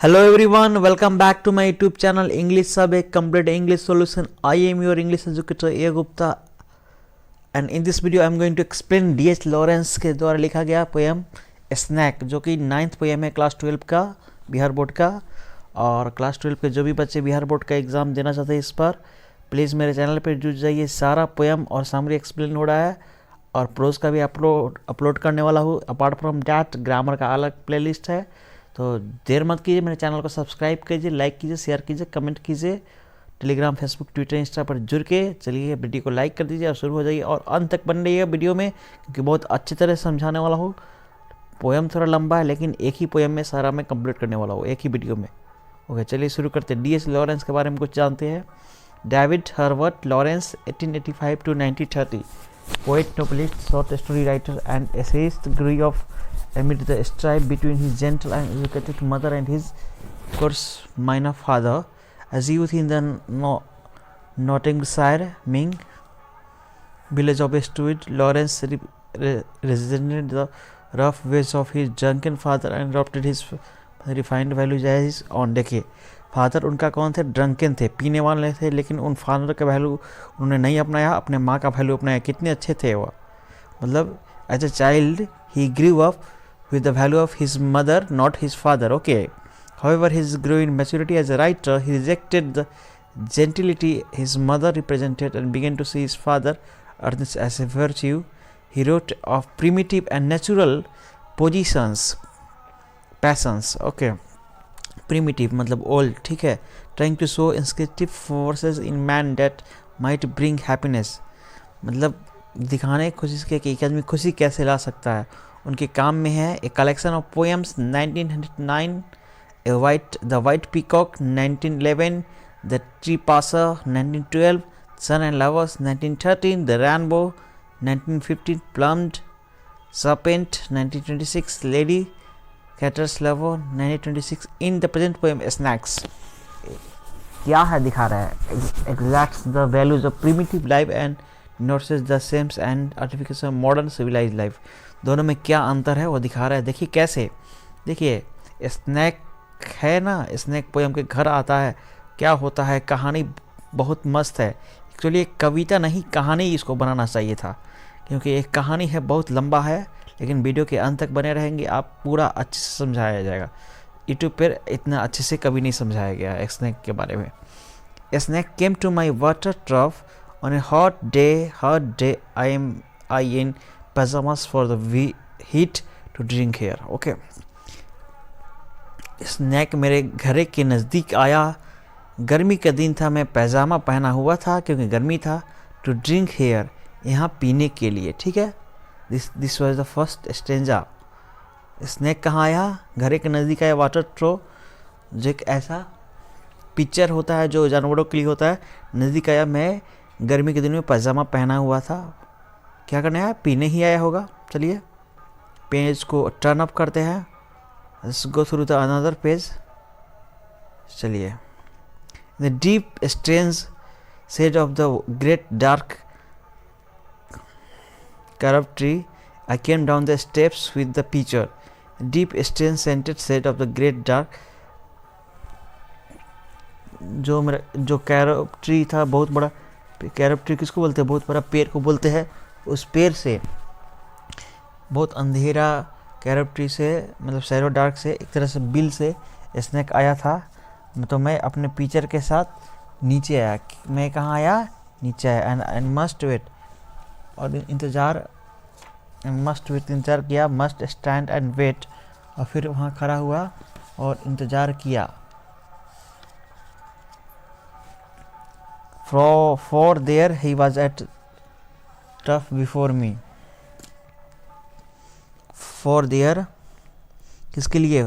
Hello everyone, welcome back to my YouTube channel English Sub a complete English solution. I am your English educator A Gupta and in this video I am going to explain D.H. Lawrence के द्वारा लिखा गया poem snack, जो कि 9th poem है class 12 का Bihar board का। और क्लास 12 के जो भी बच्चे बिहार बोर्ड का एग्ज़ाम देना चाहते हैं इस पर प्लीज़ मेरे चैनल पर जुड़ जाइए। सारा पोएम और समरी एक्सप्लेन हो रहा है और प्रोज का भी अपलोड करने वाला हूँ। अपार्ट फ्रॉम डैट ग्रामर का अलग प्लेलिस्ट है, तो देर मत कीजिए, मेरे चैनल को सब्सक्राइब कीजिए, लाइक कीजिए, शेयर कीजिए, कमेंट कीजिए। टेलीग्राम, फेसबुक, ट्विटर, इंस्टा पर जुड़ के चलिए वीडियो को लाइक कर दीजिए और शुरू हो जाइए और अंत तक बन रहिएगा वीडियो में, क्योंकि बहुत अच्छी तरह समझाने वाला हूँ। पोएम थोड़ा लंबा है लेकिन एक ही पोएम में सारा मैं कंप्लीट करने वाला हूँ एक ही वीडियो में। ओके, चलिए शुरू करते हैं। D.H. लॉरेंस के बारे में कुछ जानते हैं। David Herbert Lawrence 1885 to 1930, poet, novelist, short story writer and essayist, grew up amid the strife between his gentle and educated mother and his coarse minor father. As youth in the Nottinghamshire Ming village of Eastwood, Lawrence resented the rough ways of his drunken father and adopted his refined values as his own. देखिए, father उनका कौन थे? Drunken थे, पीने वाले थे, लेकिन उन फादर का वैल्यू उन्होंने नहीं अपनाया, अपने माँ का वैल्यू अपनाया। कितने अच्छे थे वो, मतलब एज अ चाइल्ड ही grew up with the value of his mother, not his father. Okay. However, his growing maturity as a writer, he rejected the gentility his mother represented and began to see his father earnest as a virtue. He wrote of primitive and natural passions. Okay. Primitive मतलब old, ठीक है. Trying to show instinctive forces in man that might bring happiness. मतलब दिखाने की कोशिश की कि एक आदमी खुशी कैसे ला सकता है। उनके काम में है a collection of poems 1909, the white peacock 1911, the trespasser 1912, son and lovers 1913, the rainbow 1915, plumed serpent 1926, lady Chatterley's lover 1926। In the present poem snake क्या है दिखा रहा है, exalts the values of primitive life and notice the shams and artificial modern civilise life. दोनों में क्या अंतर है वो दिखा रहा है। देखिए कैसे, देखिए स्नैक है ना, स्नैक पोएम के घर आता है, क्या होता है, कहानी बहुत मस्त है। एक्चुअली एक कविता नहीं कहानी इसको बनाना चाहिए था, क्योंकि एक कहानी है बहुत लंबा है, लेकिन वीडियो के अंत तक बने रहेंगे आप पूरा अच्छे से समझाया जाएगा। यूट्यूब पर इतना अच्छे से कभी नहीं समझाया गया है स्नैक के बारे में। Snake came to my water trough on a hot day I in pajamas for the heat to drink here. Okay. Snake मेरे घर के नज़दीक आया, गर्मी का दिन था, मैं पैजामा पहना हुआ था क्योंकि गर्मी था। टू ड्रिंक हेयर, यहाँ पीने के लिए, ठीक है। This was the first stanza. Snake कहाँ आया? घर के नज़दीक आया। वाटर ट्रो जो एक ऐसा पिक्चर होता है जो जानवरों के लिए होता है। नज़दीक आया, मैं गर्मी के दिन में पैजामा पहना हुआ था। क्या करने आया? पीने ही आया होगा। चलिए पेज को टर्न अप करते हैं, let's go through the another page. चलिए, the deep strange shade of the great dark carob tree I came down the steps with the picture. Deep strange scented shade of the great dark, जो carob tree था, बहुत बड़ा carob tree किसको बोलते हैं? बहुत बड़ा पेड़ को बोलते हैं। उस पेड़ से बहुत अंधेरा कैरब ट्री से, मतलब शैडो डार्क से, एक तरह से बिल से स्नैक आया था। तो मैं अपने पिक्चर के साथ नीचे आया। मैं कहाँ आया? नीचे आया। एंड मस्ट वेट, और इंतज़ार किया। मस्ट स्टैंड एंड वेट, और फिर वहाँ खड़ा हुआ और इंतज़ार किया। For there he was at trough before me. For there किसके लिए?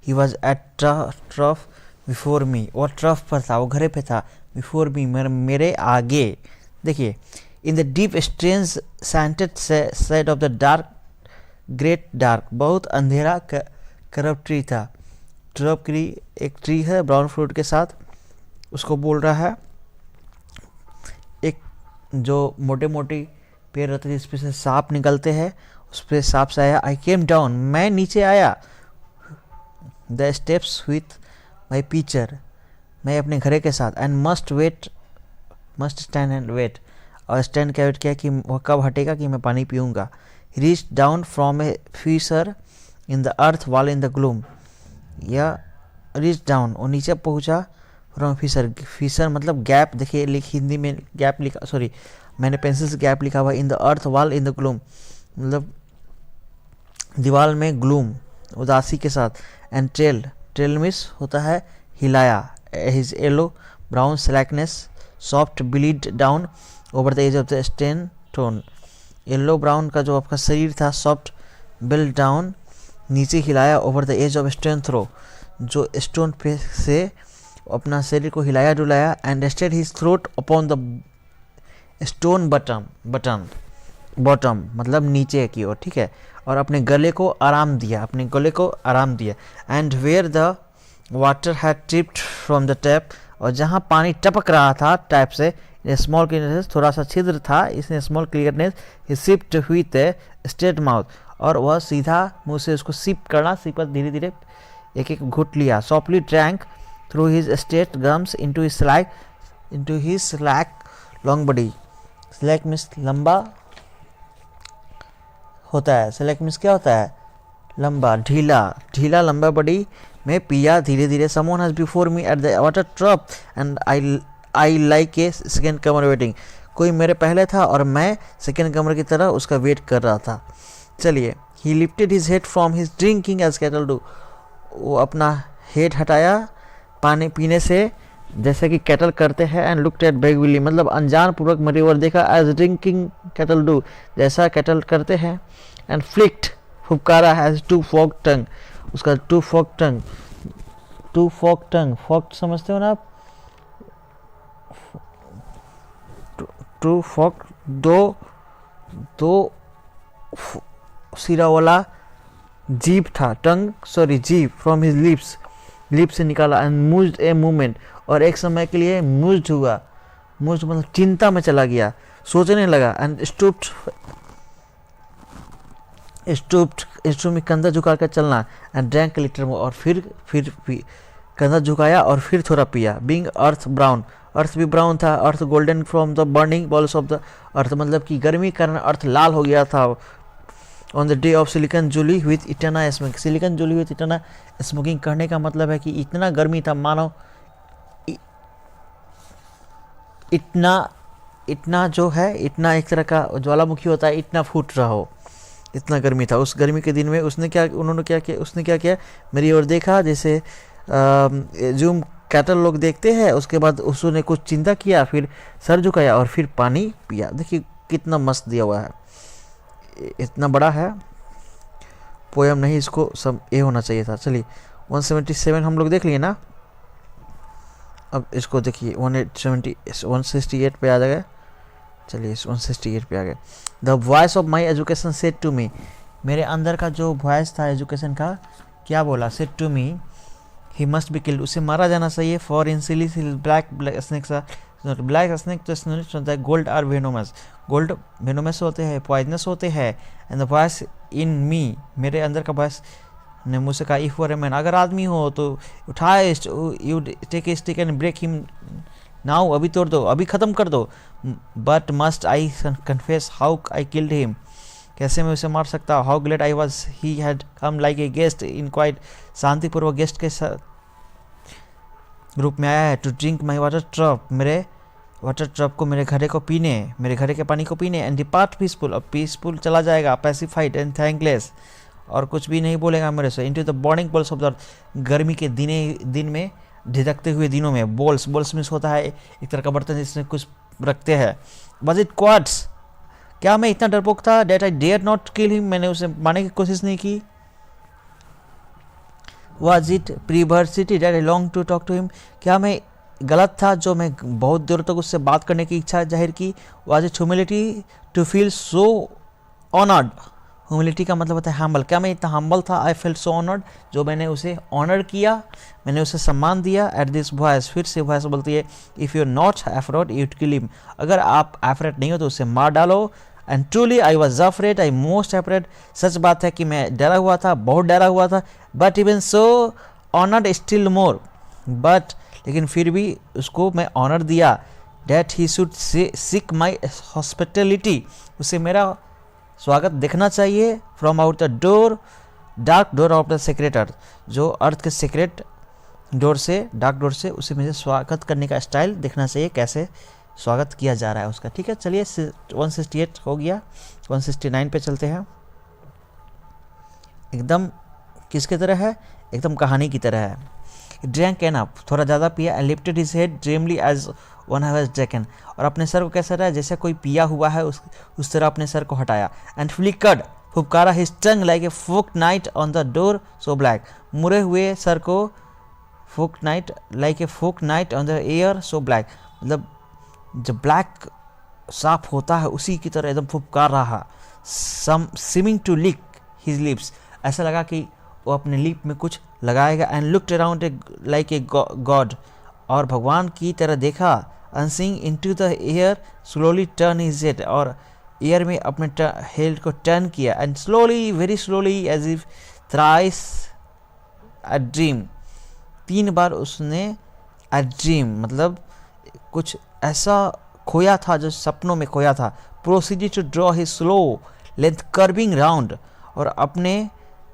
He was at trough before me. वो ट्रफ पर था, वो घरे पे था। Before me मेरे आगे। देखिए, in the deep strange scented shade of the dark great dark, बहुत अंधेरा कर्व ट्री था। ट्रफ ट्री एक ट्री है ब्राउन फ्रूट के साथ, उसको बोल रहा है। एक जो मोटे मोटी पेड़ रहते हैं जिसपे से सांप निकलते हैं, उस पर सांप से आया। आई केम डाउन, मैं नीचे आया। The steps with my pitcher, मैं अपने घड़े के साथ, and must stand and wait, और स्टैंड क्या वेट किया कि वह कब हटेगा कि मैं पानी पीऊँगा। Reach down from a fissure in the earth wall in the gloom, या रीच डाउन और नीचे पहुँचा फ्रॉम फीसर मतलब गैप, देखिए हिंदी में गैप लिखा, सॉरी मैंने पेंसिल से गैप लिखा हुआ, इन the earth wall in the gloom मतलब दीवार में, ग्लूम उदासी के साथ, एंड ट्रेल मिस होता है हिलाया, his yellow brown slackness soft bellied down over the edge of the stone tone, yellow brown का जो आपका शरीर था सॉफ्ट बिल्ड डाउन नीचे हिलाया, over the edge of stone trough जो स्टोन पे से अपना शरीर को हिलाया डुलाया, and rested his throat upon the stone bottom मतलब नीचे की ओर, ठीक है, और अपने गले को आराम दिया, and where the water had dripped from the tap, और जहाँ पानी टपक रहा था टैप से, स्मॉल क्लियरनेस थोड़ा सा छिद्र था, इसने स्मॉल क्लियरनेस ही सिप्ड विथ स्ट्रेट माउथ, और वह सीधा मुंह से उसको सिप करना, सिपत धीरे धीरे एक एक घुट लिया, softly drank through his straight gums into his slack long body, slack means लंबा होता है, स्लैक मीन्स क्या होता है, लंबा ढीला लंबा बॉडी में पिया धीरे धीरे। Someone has before me at the water trough and I like a second comer waiting, कोई मेरे पहले था और मैं सेकेंड कमर की तरह उसका वेट कर रहा था। चलिए, he lifted his head from his drinking as cattle do, वो अपना हेड हटाया पानी पीने से जैसे कि कैटल करते हैं, एंड लुक्ड एट बेगविली मतलब अनजान पूर्वक मेरी ओर देखा, एज ड्रिंकिंग कैटल डू जैसा कैटल करते हैं, एंड फ्लिक्ट फुफकारा हैज टू फॉक टंग, उसका टू फॉक टंग फॉक समझते हो ना आप, टू फॉक दो सिरा वाला जीभ था, जीभ फ्रॉम हिज लिप्स से निकाला, एंड मूव्ड ए मूवमेंट और एक समय के लिए मूव्ड मतलब चिंता में चला गया, सोचने लगा, एंड स्टूप्ड में कंधा झुका कर चलना, एंड ड्रैंक लिटर और फिर कंधा झुकाया और फिर थोड़ा पिया। बीइंग अर्थ ब्राउन, अर्थ भी ब्राउन था, earth golden from the burning bowels of the earth मतलब कि गर्मी के कारण अर्थ लाल हो गया था। On the day of Sicilian July with Etna smoking, Sicilian July with Etna smoking करने का मतलब है कि इतना गर्मी था, मानो इतना जो है, इतना एक तरह का ज्वालामुखी होता है, इतना फूट रहा हो, इतना गर्मी था। उस गर्मी के दिन में उसने क्या किया, मेरी ओर देखा जैसे जूम कैटल लोग देखते हैं, उसके बाद उसने कुछ चिंता किया, फिर सर झुकाया और फिर पानी पिया। देखिए कितना मस्त दिया हुआ है, इतना बड़ा है पोयम नहीं, इसको सब ए होना चाहिए था। चलिए 177 हम लोग देख लिए ना, अब इसको देखिए 168 पे आ जाएगा। चलिए 168 पे आ गए। The voice of my education said to me, मेरे अंदर का जो वॉइस था एजुकेशन का क्या बोला, said to me he must be killed, उसे मारा जाना चाहिए। For in silly black snakes black snake तो gold are venomous, gold venomous होते हैं, पॉइजनस होते हैं। And the voice in me, मेरे अंदर का वॉइस ने मुझसे कहा, इफ वर ए मैन, अगर आदमी हो तो उठाए, you take a stick and break him now, अभी तोड़ दो, अभी ख़त्म कर दो। But must I confess how I killed him, कैसे मैं उसे मार सकता हूँ। How glad I was he had come like a guest in quiet, शांतिपूर्वक गेस्ट के साथ रूप में आया है। To drink my water trough, मेरे वाटर ट्रॉप को, मेरे घड़े को पीने, मेरे घड़े के पानी को पीने। एंड डिपार्ट पीसफुल, अब पीसफुल चला जाएगा, पैसिफाइड एंड थैंकलेस, और कुछ भी नहीं बोलेगा मेरे से। Into the burning bowels of the, गर्मी के दिन में ढिधकते हुए दिनों में। बोल्स मीन्स होता है एक तरह का बर्तन जिसमें कुछ रखते हैं। वॉज इट क्वाड्स, क्या मैं इतना डरपोक था। That I dare not kill him, मैंने उसे मारने की कोशिश नहीं की। Was it perversity that I long to talk to him, क्या मैं गलत था जो मैं बहुत देर तक उससे बात करने की इच्छा जाहिर की। Was it humility to feel so honoured, humility का मतलब होता है हम्बल, क्या मैं इतना हम्बल था। आई फेल्ट सो ऑनर्ड, जो मैंने उसे ऑनर किया, मैंने उसे सम्मान दिया। एट दिस वॉइस, फिर से वॉइस बोलती है, if you not afraid you kill him, अगर आप एफरेड नहीं हो तो उसे मार डालो। And truly I was afraid, I most afraid, सच बात है कि मैं डरा हुआ था, बहुत डरा हुआ था। But even so honoured still more, but लेकिन फिर भी उसको मैं ऑनर दिया, that he should seek my hospitality, उसे मेरा स्वागत देखना चाहिए, from out the door, dark door of the secret earth, जो अर्थ के सीक्रेट डोर से, डार्क डोर से उसे मुझे स्वागत करने का स्टाइल देखना चाहिए, कैसे स्वागत किया जा रहा है उसका। ठीक है, चलिए 168 हो गया, 169 पे चलते हैं। एकदम किसके तरह है, एकदम कहानी की तरह है। ड्रैंक एनफ, थोड़ा ज़्यादा पिया, and lifted his head dreamily as one has drunken, और अपने सर को कैसा रहा, जैसे कोई पिया हुआ है उस तरह अपने सर को हटाया। एंड फ्लिकर्ड, फुफकारा his tongue like a forked night on the door so black, मुड़े हुए सर को forked night like a forked night on the air so black, मतलब जब ब्लैक साफ होता है उसी की तरह एकदम फुफकार रहा। Some seeming to lick his lips, ऐसा लगा कि वो अपने लिप में कुछ लगाएगा। And looked around like a god, और भगवान की तरह देखा। Unseeing into the air slowly turn his head, और एयर में अपने हेड को टर्न किया। And slowly, very slowly, as if thrice a dream, 3 बार उसने अ ड्रीम मतलब कुछ ऐसा खोया था जो सपनों में खोया था। Proceeded to draw his slow length curving round, और अपने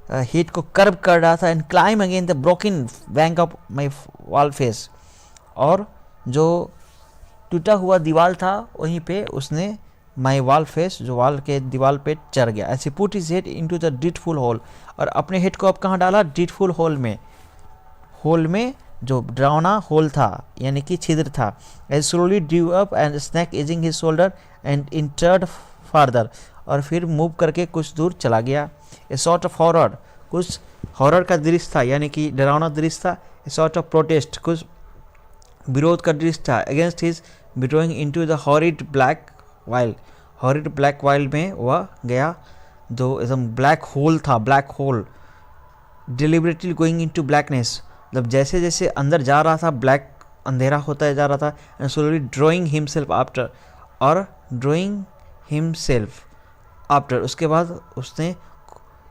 हेड को कर्व कर रहा था। And climb again the broken bank of my wall face, और जो टूटा हुआ दीवार था वहीं पे उसने माई वॉल फेस, जो वॉल के दीवार पे चढ़ गया। ऐसे put his head into the dreadful hole, और अपने हेड को अब कहाँ डाला, डिटफुल होल में, होल में जो डरावना होल था यानी कि छिद्र था। As slowly drew up and snake edging his shoulder and entered farther, और फिर मूव करके कुछ दूर चला गया। ए सॉर्ट ऑफ हॉरर, कुछ हॉरर का दृश्य था यानी कि डरावना दृश्य था। ए सॉर्ट ऑफ प्रोटेस्ट, कुछ विरोध का दृश्य था against his withdrawing into the horrid black wild, horrid black wild में वह गया जो एकदम ब्लैक होल था, black hole. Deliberately going into blackness, मतलब जैसे जैसे अंदर जा रहा था ब्लैक अंधेरा होता जा रहा था। And slowly drawing himself after, और ड्रॉइंग हिमसेल्फ आफ्टर, उसके बाद उसने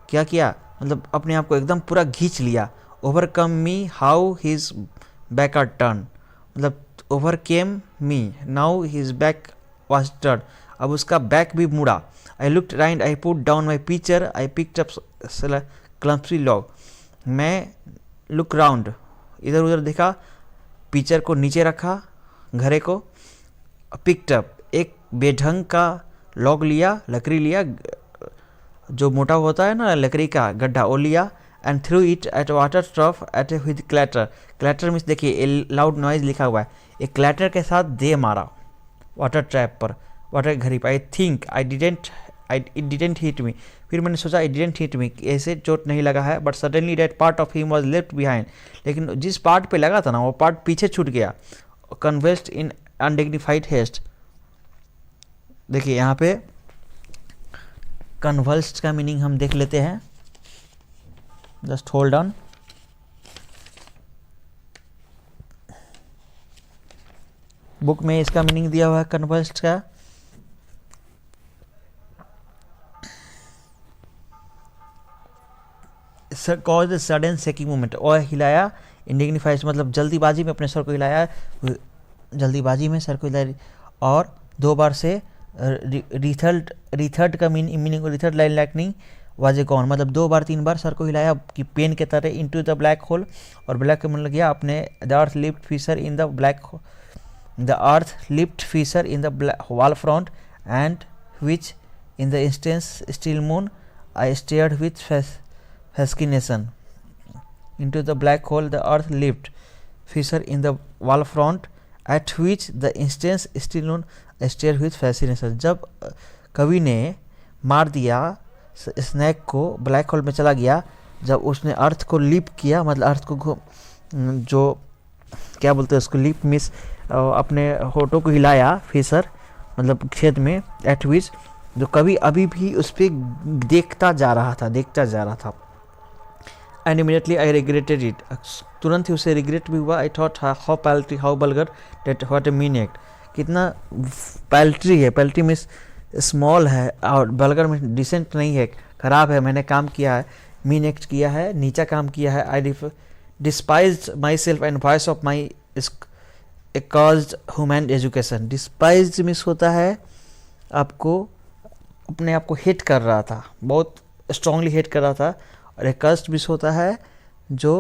क्या किया, मतलब अपने आप को एकदम पूरा खींच लिया। Overcome me how his back are turn, मतलब overcame me now his back was turn, अब उसका बैक भी मुड़ा। I looked round, I put down my pitcher, I picked up clumsy log, मैं लुक राउंड, इधर उधर देखा, पिक्चर को नीचे रखा, घरे को, पिक्ड अप, एक बेढंग का लॉग लिया, लकड़ी लिया, जो मोटा होता है ना लकड़ी का गड्ढा, वो लिया। And threw it at water trough at with clatter, clatter means देखिए ए लाउड नॉइज लिखा हुआ है, एक क्लैटर के साथ दे मारा वाटर ट्रैप पर, वाटर घड़ी पर। I think it didn't hit me, फिर मैंने सोचा इट डिडेंट हिट मी, ऐसे चोट नहीं लगा है। But suddenly that part of him was left behind, लेकिन जिस पार्ट पे लगा था ना वो पार्ट पीछे छूट गया। कन्वर्स्ड इन अनडिग्निफाइड हेस्ट, देखिए यहाँ पे कन्वर्स्ड का मीनिंग हम देख लेते हैं, जस्ट होल्ड ऑन। बुक में इसका मीनिंग दिया हुआ है कन्वर्स्ड का, कॉज सडन शेकिंग मूवमेंट, और हिलाया, इंडिग्निफाइड मतलब जल्दीबाजी में अपने सर को हिलाया, जल्दीबाजी में सर को हिलाया। और 2 बार से रिथर्ड का meaning, writhed like lightning was a gone, मतलब 2 बार 3 बार सर को हिलाया कि पेन के तरह इनटू द ब्लैक होल, और ब्लैक का मतलब गया अपने the earth lift fissure in the black, the earth lift fissure in the wall front and which in the instance still moon I stared with fascination into the black hole, the earth lift fissure in the wall front at which the instance still known stared with fascination। जब कवि ने मार दिया snack को, black hole में चला गया, जब उसने अर्थ को लिप किया, मतलब अर्थ को जो क्या बोलते हैं उसको, लिप मिस अपने होठों को हिलाया, फिशर मतलब छेद में, एट विच जो कवि अभी भी उस पर देखता जा रहा था। And immediately I regretted it, तुरंत ही उसे रिग्रेट भी हुआ। I thought how paltry, how vulgar, that what a mean act, कितना पैल्ट्री है, पैल्ट्री में स्मॉल है, और बल्गर में डिसेंट नहीं है, ख़राब है, मैंने काम किया है, मीन एक्ट किया है, नीचा काम किया है। आई despised myself and voice of my caused human education। despised means होता है आपको अपने आप को हेट कर रहा था, बहुत स्ट्रांगली हेट कर रहा था। और एक कर्स्ट मीन्स होता है जो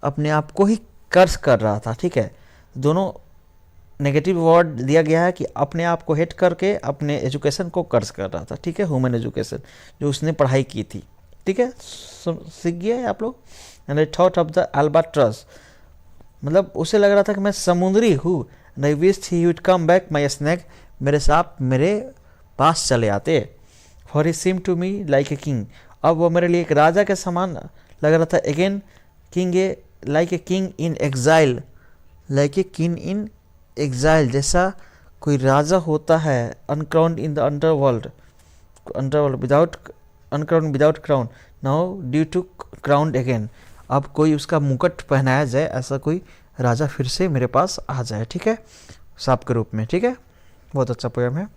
अपने आप को ही कर्स कर रहा था, ठीक है। दोनों नेगेटिव वर्ड दिया गया है कि अपने आप को हेट करके अपने एजुकेशन को कर्स कर रहा था, ठीक है, ह्यूमन एजुकेशन जो उसने पढ़ाई की थी, ठीक है। सीख गया है आप लोग। And I thought of the albatross, मतलब उसे लग रहा था कि मैं समुद्री हूँ। And I wished he would come back my snake, मेरे सांप मेरे पास चले आते। For he seem to me like a king, अब वो मेरे लिए एक राजा के समान लग रहा था। Again king a like a king in exile, like a king in exile, जैसा कोई राजा होता है। Uncrowned in the underworld, without uncrowned without crown, now due to crowned again, अब कोई उसका मुकुट पहनाया जाए, ऐसा कोई राजा फिर से मेरे पास आ जाए, ठीक है, सांप के रूप में, ठीक है। बहुत अच्छा पोएम है।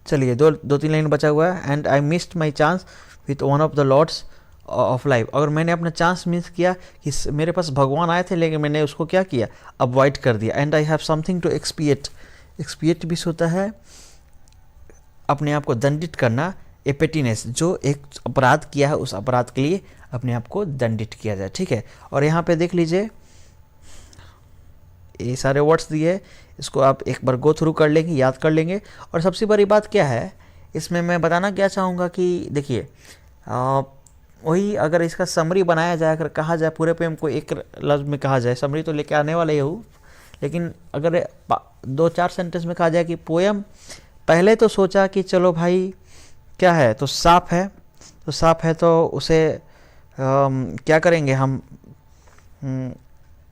चलिए दो तीन लाइन बचा हुआ है। And I missed my chance with one of the lords of life, अगर मैंने अपना चांस मिस किया कि मेरे पास भगवान आए थे लेकिन मैंने उसको क्या किया, अवॉइड कर दिया। And I have something to expiate, expiate भी होता है अपने आप को दंडित करना। एपेटिनेस, जो एक अपराध किया है उस अपराध के लिए अपने आप को दंडित किया जाए, ठीक है। और यहाँ पे देख लीजिए ये सारे वर्ड्स दिए, इसको आप एक बार गो थ्रू कर लेंगे, याद कर लेंगे। और सबसे बड़ी बात क्या है इसमें मैं बताना क्या चाहूँगा कि देखिए वही अगर इसका समरी बनाया जाए, अगर कहा जाए पूरे पोएम को एक लफ्ज़ में कहा जाए, समरी तो लेके आने वाला ही हूँ, लेकिन अगर 2-4 सेंटेंस में कहा जाए कि पोएम, पहले तो सोचा कि चलो भाई क्या है, तो सांप है, तो सांप है तो उसे क्या करेंगे हम,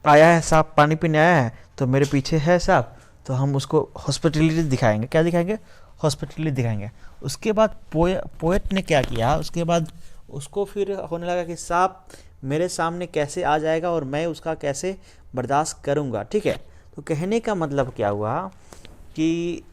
आया है सांप पानी पीने आया है तो मेरे पीछे है सांप, तो हम उसको हॉस्पिटलिटी दिखाएंगे। क्या दिखाएंगे? हॉस्पिटलिटी दिखाएंगे। उसके बाद पोएट ने क्या किया, उसके बाद उसको फिर होने लगा कि सांप मेरे सामने कैसे आ जाएगा और मैं उसका कैसे बर्दाश्त करूँगा, ठीक है। तो कहने का मतलब क्या हुआ कि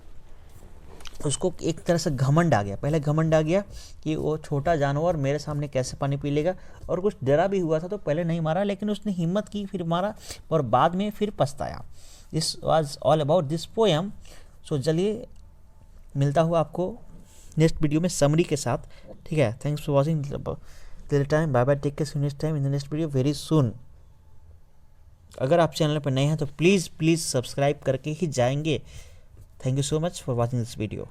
उसको एक तरह से घमंड आ गया, पहले घमंड आ गया कि वो छोटा जानवर मेरे सामने कैसे पानी पी लेगा, और कुछ डरा भी हुआ था तो पहले नहीं मारा, लेकिन उसने हिम्मत की फिर मारा और बाद में फिर पछताया। This was all about this poem. So चलिए मिलता हुआ आपको नेक्स्ट वीडियो में समरी के साथ, ठीक है। Thanks for watching till time, bye bye, take care, see you next time in the next video very soon. अगर आप चैनल पर नए हैं तो प्लीज़ सब्सक्राइब करके ही जाएंगे। Thank you so much for watching this video.